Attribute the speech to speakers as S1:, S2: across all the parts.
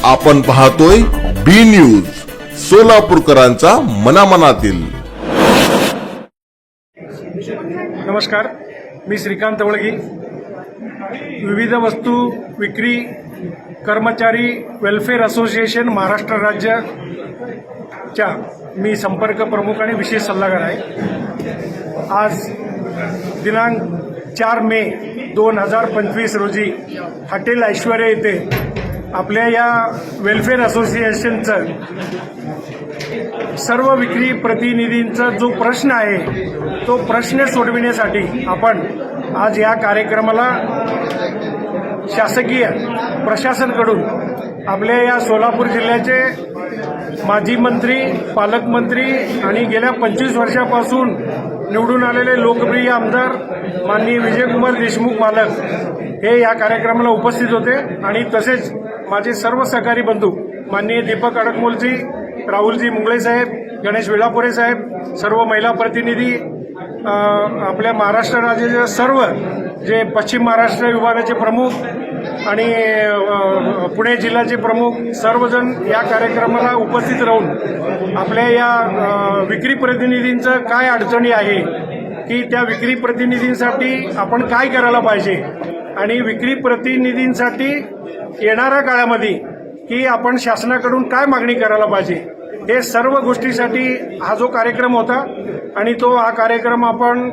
S1: आपण पाहतोय बी न्यूज, सोलापूरकरांचा मनामनातील।
S2: नमस्कार, मी श्रीकांत वळगी, विविध वस्तू विक्री कर्मचारी वेलफेअर असोसिएशन महाराष्ट्र राज्याच्या मी संपर्क प्रमुख आणि विशेष सल्लागार आहे। आज दिनांक 4 मे 2025 रोजी हॉटेल ऐश्वर्या येथे आपल्या या वेलफेअर असोसिएशनचं सर्व विक्री प्रतिनिधींचा जो प्रश्न आहे तो प्रश्न सोडविण्यासाठी आपण आज या कार्यक्रमाला शासकीय प्रशासनाकडून आपल्या या सोलापूर जिल्ह्याचे माजी मंत्री, पालकमंत्री आणि गेल्या 25 वर्षापासून निवडून आलेले लोकप्रिय आमदार माननीय विजयकुमार देशमुख मालक हे या कार्यक्रमाला उपस्थित होते आणि तसेच माझे सर्व सहकारी बंधू माननीय दीपक अडकमोलजी, राहुलजी मुंगळे साहेब, गणेश वेळापुरे साहेब, सर्व महिला प्रतिनिधी, आपल्या महाराष्ट्र राज्याचे सर्व जे पश्चिम महाराष्ट्र विभागाचे प्रमुख आणि पुणे जिल्ह्याचे प्रमुख सर्वजण या कार्यक्रमाला उपस्थित राहून आपल्या या विक्री प्रतिनिधींचं काय अडचणी आहे की त्या विक्री प्रतिनिधींसाठी आपण काय करायला पाहिजे आणि विक्री प्रतिनिधींसाठी येणाऱ्या काळामध्ये की आपण शासनाकडून काय मागणी करायला पाहिजे हे सर्व गोष्टीसाठी हा जो कार्यक्रम होता आणि तो हा कार्यक्रम आपण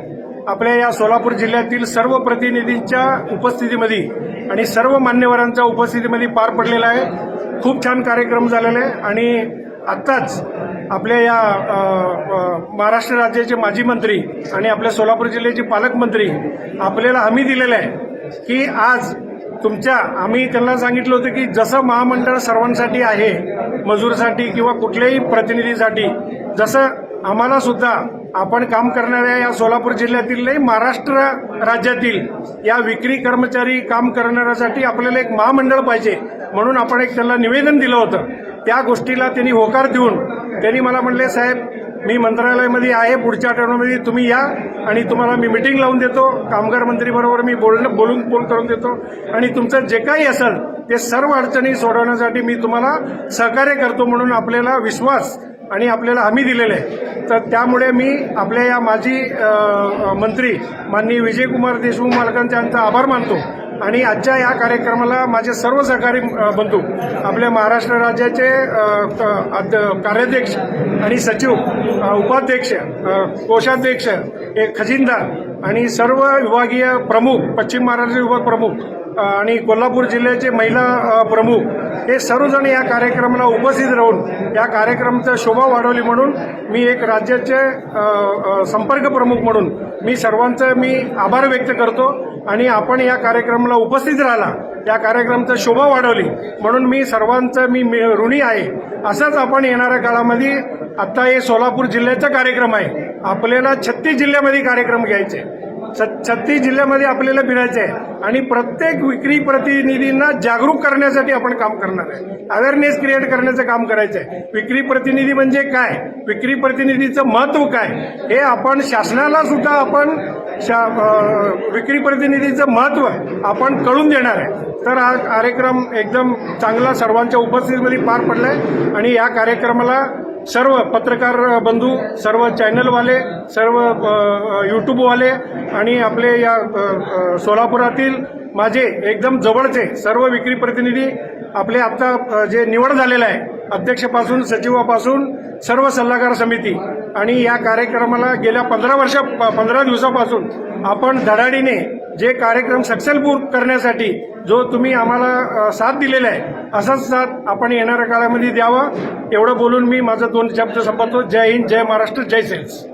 S2: आपल्या या सोलापूर जिल्ह्यातील सर्व प्रतिनिधींच्या उपस्थितीमध्ये आणि सर्व मान्यवरांच्या उपस्थितीमध्ये पार पडलेला आहे। खूप छान कार्यक्रम झालेला आहे आणि आत्ताच आपल्या या महाराष्ट्र राज्याचे माजी मंत्री आणि आपल्या सोलापूर जिल्ह्याचे पालकमंत्री आपल्याला हमी दिलेला आहे की आज आम्ही त्यांना सांगितलं होतं की जसं महामंडळ सर्वांसाठी आहे, मजूरसाठी किंवा कुठल्याही प्रतिनिधीसाठी, जसं आम्हाला सुद्धा आपण काम करणाऱ्या या सोलापूर जिल्ह्यातील नाही महाराष्ट्र राज्यातील या विक्री कर्मचारी काम करणाऱ्यासाठी आपल्याला एक महामंडळ पाहिजे म्हणून आपण एक त्यांना निवेदन दिलं होतं। त्या गोष्टीला त्यांनी होकार देऊन त्यांनी मला म्हणले, साहेब मी मंत्रालयामध्ये आहे, पुढच्या आठवड्यामध्ये तुम्ही या आणि तुम्हाला मी मीटिंग लावून देतो, कामगार मंत्रीबरोबर मी फोन करून देतो आणि तुमचं जे काही असेल ते सर्व अडचणी सोडवण्यासाठी मी तुम्हाला सहकार्य करतो म्हणून आपल्याला विश्वास आणि आपल्याला हमी दिलेले आहे। तर त्यामुळे मी आपल्या या माजी मंत्री माननीय विजयकुमार देशमुख मालकांचे यांचा आभार मानतो आणि आजच्या या कार्यक्रमाला माझे सर्व सहकारी बंधू आपल्या महाराष्ट्र राज्याचे कार्याध्यक्ष आणि सचिव, उपाध्यक्ष, कोषाध्यक्ष, खजिनदार आणि सर्व विभागीय प्रमुख, पश्चिम महाराष्ट्र विभाग प्रमुख आणि कोल्हापूर जिल्ह्याचे महिला प्रमुख हे सर्वजण या कार्यक्रमाला उपस्थित राहून या कार्यक्रमाचा शोभा वाढवली म्हणून मी एक राज्याचे संपर्क प्रमुख म्हणून मी सर्वांचं आभार व्यक्त करतो आणि आपण या कार्यक्रमाला उपस्थित राहिला, या कार्यक्रमाचा शोभा वाढवली म्हणून मी सर्वांचं ऋणी आहे। असंच आपण येणाऱ्या काळामध्ये आता हे सोलापूर जिल्ह्याचा कार्यक्रम आहे, आपल्याला 36 जिल्ह्यामध्ये कार्यक्रम घ्यायचे, 36 जिल्ह्यामध्ये आपल्याला फिरायचं आहे आणि प्रत्येक विक्री प्रतिनिधींना जागरूक करण्यासाठी आपण काम करणार आहे, अवेअरनेस क्रिएट करण्याचं काम करायचं आहे। विक्री प्रतिनिधी म्हणजे काय, विक्री प्रतिनिधीचं महत्व काय हे आपण शासनाला सुद्धा आपण विक्री प्रतिनिधीचं महत्व आपण कळून देणार आहे। तर हा कार्यक्रम एकदम चांगला सर्वांच्या उपस्थितीमध्ये पार पडलाय आणि या कार्यक्रमाला सर्व पत्रकार बंधू, सर्व चॅनलवाले, सर्व यूट्यूबवाले आणि आपले या सोलापुरातील माझे एकदम जवळचे सर्व विक्री प्रतिनिधी आपले आता जे निवड झालेलं आहे अध्यक्षपासून सचिवापासून सर्व सल्लागार समिती आणि या कार्यक्रमाला गेल्या 15 दिवसापासून आपण धडाडीने जे कार्यक्रम सक्सेसफुल करण्यासाठी जो तुम्ही आम्हाला साथ दिलेला आहे असाच साथ आपण येणाऱ्या काळामध्ये द्यावा एवढं बोलून मी माझं 2 शब्द संपवतो। जय हिंद, जय महाराष्ट्र, जय सेल्स।